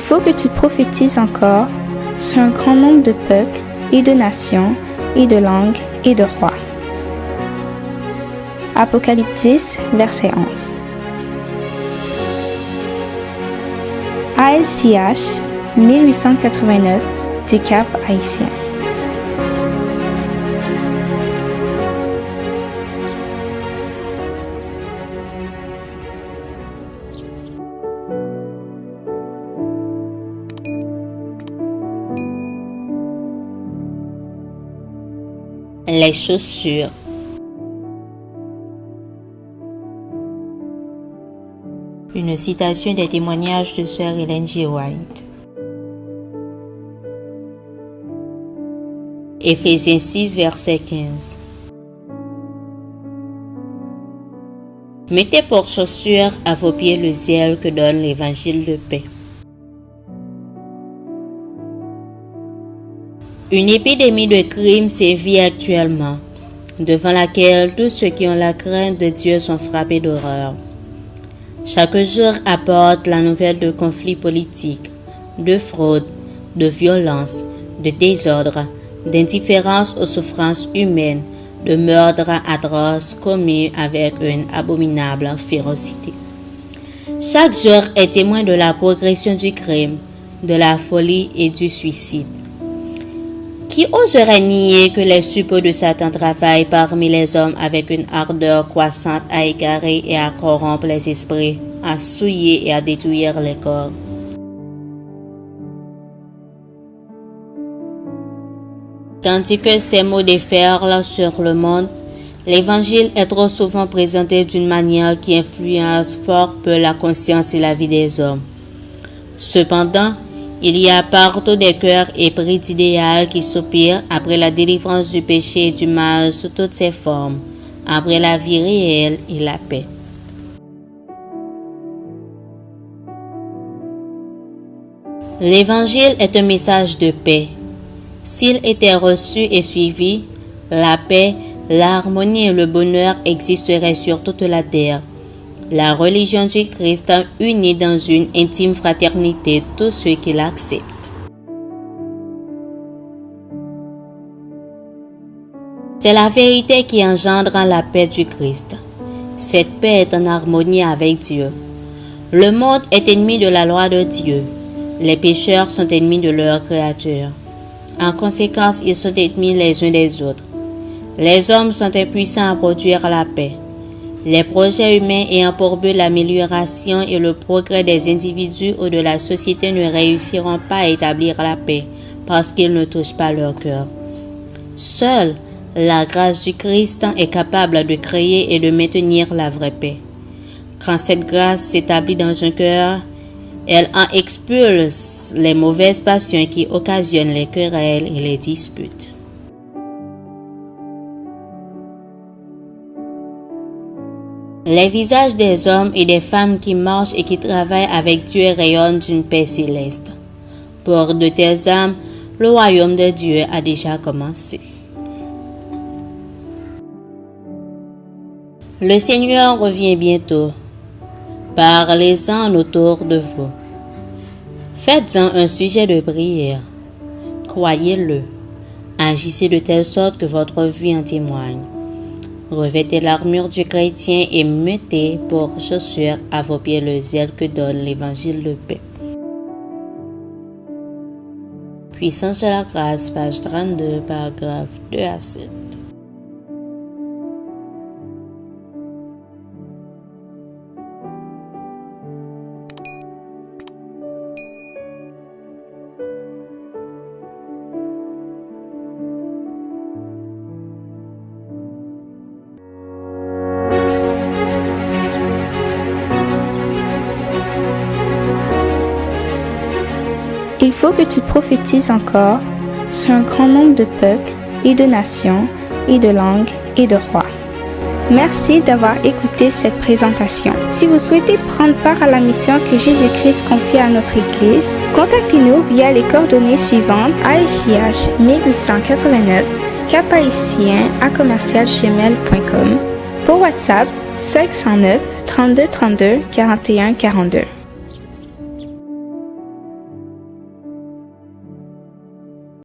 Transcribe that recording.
faut que tu prophétises encore sur un grand nombre de peuples et de nations et de langues et de rois. Apocalypse 10, verset 11. ASJH 1889 du Cap Haïtien. Les chaussures. Une citation des témoignages de Sœur Ellen G. White. Éphésiens 6, verset 15. Mettez pour chaussure à vos pieds le zèle que donne l'évangile de paix. Une épidémie de crime sévit actuellement, devant laquelle tous ceux qui ont la crainte de Dieu sont frappés d'horreur. Chaque jour apporte la nouvelle de conflits politiques, de fraude, de violence, de désordre, d'indifférence aux souffrances humaines, de meurtres atroces commis avec une abominable férocité. Chaque jour est témoin de la progression du crime, de la folie et du suicide. Qui oserait nier que les suppôts de Satan travaillent parmi les hommes avec une ardeur croissante à égarer et à corrompre les esprits, à souiller et à détruire les corps? Tandis que ces mots déferlent sur le monde, l'évangile est trop souvent présenté d'une manière qui influence fort peu la conscience et la vie des hommes. Cependant, il y a partout des cœurs épris d'idéal qui soupirent après la délivrance du péché et du mal sous toutes ses formes, après la vie réelle et la paix. L'évangile est un message de paix. S'il était reçu et suivi, la paix, l'harmonie et le bonheur existeraient sur toute la terre. La religion du Christ unit dans une intime fraternité tous ceux qui l'acceptent. C'est la vérité qui engendre la paix du Christ. Cette paix est en harmonie avec Dieu. Le monde est ennemi de la loi de Dieu. Les pécheurs sont ennemis de leur Créateur. En conséquence, ils sont ennemis les uns des autres. Les hommes sont impuissants à produire la paix. Les projets humains ayant pour but l'amélioration et le progrès des individus ou de la société ne réussiront pas à établir la paix parce qu'ils ne touchent pas leur cœur. Seule la grâce du Christ est capable de créer et de maintenir la vraie paix. Quand cette grâce s'établit dans un cœur, elle en expulse les mauvaises passions qui occasionnent les querelles et les disputes. Les visages des hommes et des femmes qui marchent et qui travaillent avec Dieu rayonnent d'une paix céleste. Pour de telles âmes, le royaume de Dieu a déjà commencé. Le Seigneur revient bientôt. Parlez-en autour de vous. Faites-en un sujet de prière. Croyez-le. Agissez de telle sorte que votre vie en témoigne. Revêtez l'armure du chrétien et mettez pour chaussure à vos pieds le zèle que donne l'évangile de paix. Puissance de la grâce, page 32, paragraphe 2 à 7. Il faut que tu prophétises encore sur un grand nombre de peuples et de nations et de langues et de rois. Merci d'avoir écouté cette présentation. Si vous souhaitez prendre part à la mission que Jésus-Christ confie à notre Église, contactez-nous via les coordonnées suivantes: ASJH 1889, caphaïtien@gmail.com, pour WhatsApp 509 32 32 41 42.